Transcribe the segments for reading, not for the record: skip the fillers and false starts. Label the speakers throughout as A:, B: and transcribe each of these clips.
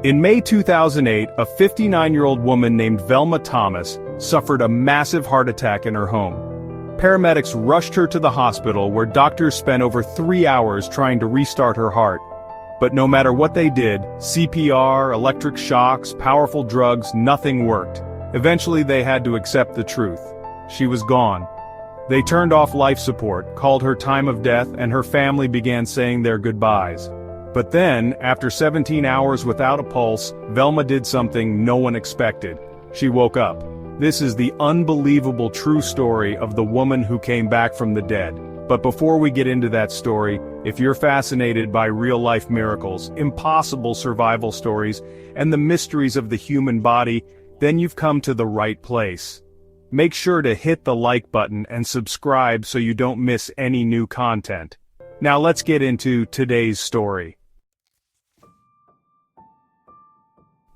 A: In May 2008, a 59-year-old woman named Velma Thomas suffered a massive heart attack in her home. Paramedics rushed her to the hospital where doctors spent over 3 hours trying to restart her heart. But no matter what they did, CPR, electric shocks, powerful drugs, nothing worked. Eventually they had to accept the truth. She was gone. They turned off life support, called her time of death, and her family began saying their goodbyes. But then, after 17 hours without a pulse, Velma did something no one expected. She woke up. This is the unbelievable true story of the woman who came back from the dead. But before we get into that story, if you're fascinated by real-life miracles, impossible survival stories, and the mysteries of the human body, then you've come to the right place. Make sure to hit the like button and subscribe so you don't miss any new content. Now let's get into today's story.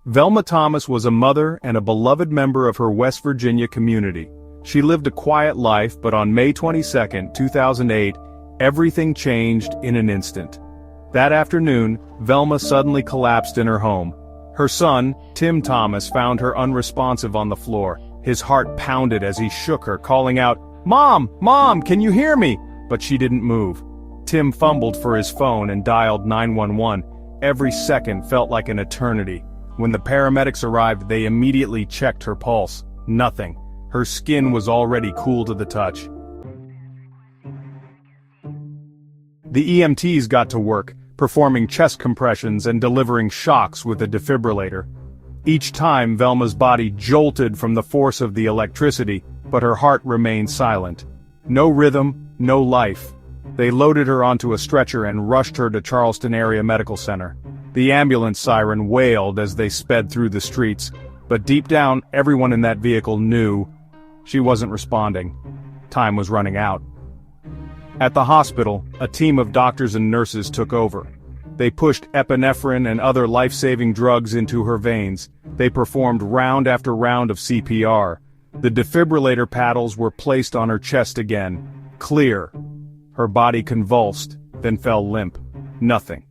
A: Velma Thomas was a mother and a beloved member of her West Virginia community. She lived a quiet life, but on May 22, 2008, everything changed in an instant. That afternoon, Velma suddenly collapsed in her home. Her son, Tim Thomas, found her unresponsive on the floor. His heart pounded as he shook her, calling out, "Mom! Mom, can you hear me?" But she didn't move. Tim fumbled for his phone and dialed 911. Every second felt like an eternity. When the paramedics arrived, they immediately checked her pulse. Nothing. Her skin was already cool to the touch. The EMTs got to work, performing chest compressions and delivering shocks with a defibrillator. Each time Velma's body jolted from the force of the electricity, but her heart remained silent. No rhythm, no life. They loaded her onto a stretcher and rushed her to Charleston Area Medical Center. The ambulance siren wailed as they sped through the streets, but deep down, everyone in that vehicle knew she wasn't responding. Time was running out. At the hospital, a team of doctors and nurses took over. They pushed epinephrine and other life-saving drugs into her veins. They performed round after round of CPR. The defibrillator paddles were placed on her chest again. Clear. Her body convulsed, then fell limp. Nothing.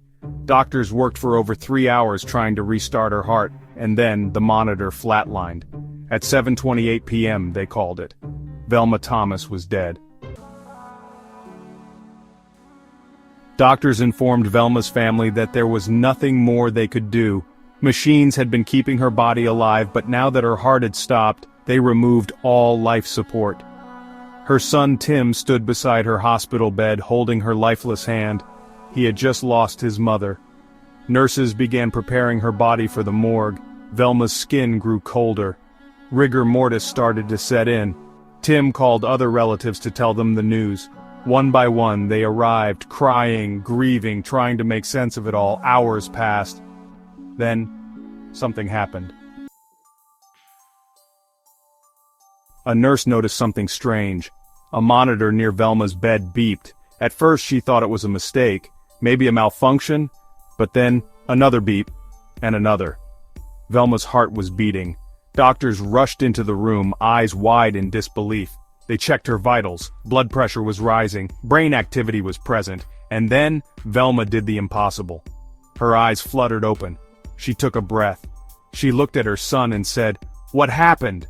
A: Doctors worked for over 3 hours trying to restart her heart, and then the monitor flatlined. At 7:28 p.m., they called it. Velma Thomas was dead. Doctors informed Velma's family that there was nothing more they could do. Machines had been keeping her body alive, but now that her heart had stopped, they removed all life support. Her son Tim stood beside her hospital bed holding her lifeless hand. He had just lost his mother. Nurses began preparing her body for the morgue. Velma's skin grew colder. Rigor mortis started to set in. Tim called other relatives to tell them the news. One by one, they arrived, crying, grieving, trying to make sense of it all. Hours passed. Then, something happened. A nurse noticed something strange. A monitor near Velma's bed beeped. At first she thought it was a mistake, maybe a malfunction, but then another beep, and another. Velma's heart was beating. Doctors rushed into the room, eyes wide in disbelief. They checked her vitals, blood pressure was rising, brain activity was present, and then Velma did the impossible. Her eyes fluttered open. She took a breath. She looked at her son and said, "What happened?"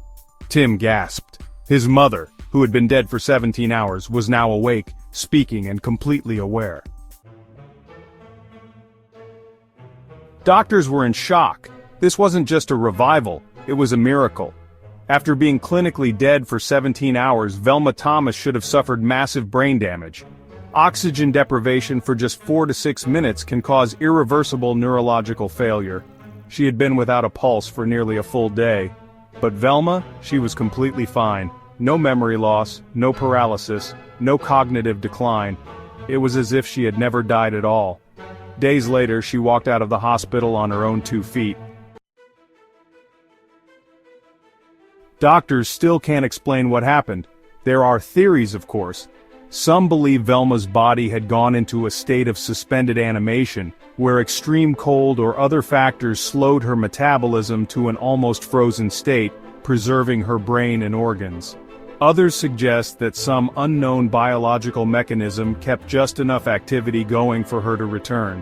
A: Tim gasped. His mother, who had been dead for 17 hours, was now awake, speaking and completely aware. Doctors were in shock. This wasn't just a revival, it was a miracle. After being clinically dead for 17 hours, Velma Thomas should have suffered massive brain damage. Oxygen deprivation for just 4 to 6 minutes can cause irreversible neurological failure. She had been without a pulse for nearly a full day. But Velma, she was completely fine. No memory loss, no paralysis, no cognitive decline. It was as if she had never died at all. Days later, she walked out of the hospital on her own 2 feet. Doctors still can't explain what happened. There are theories, of course. Some believe Velma's body had gone into a state of suspended animation, where extreme cold or other factors slowed her metabolism to an almost frozen state, preserving her brain and organs. Others suggest that some unknown biological mechanism kept just enough activity going for her to return.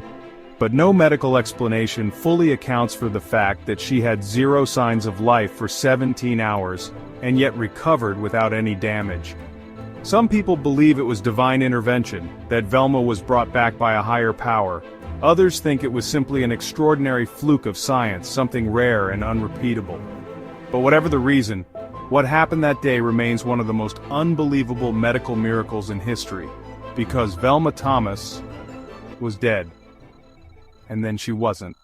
A: But no medical explanation fully accounts for the fact that she had zero signs of life for 17 hours, and yet recovered without any damage. Some people believe it was divine intervention, that Velma was brought back by a higher power. Others think it was simply an extraordinary fluke of science, something rare and unrepeatable. But whatever the reason, what happened that day remains one of the most unbelievable medical miracles in history, because Velma Thomas was dead. And then she wasn't.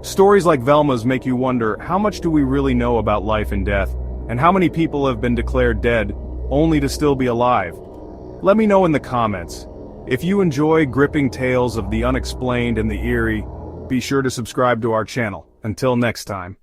A: Stories like Velma's make you wonder, how much do we really know about life and death, and how many people have been declared dead, only to still be alive? Let me know in the comments. If you enjoy gripping tales of the unexplained and the eerie, be sure to subscribe to our channel. Until next time.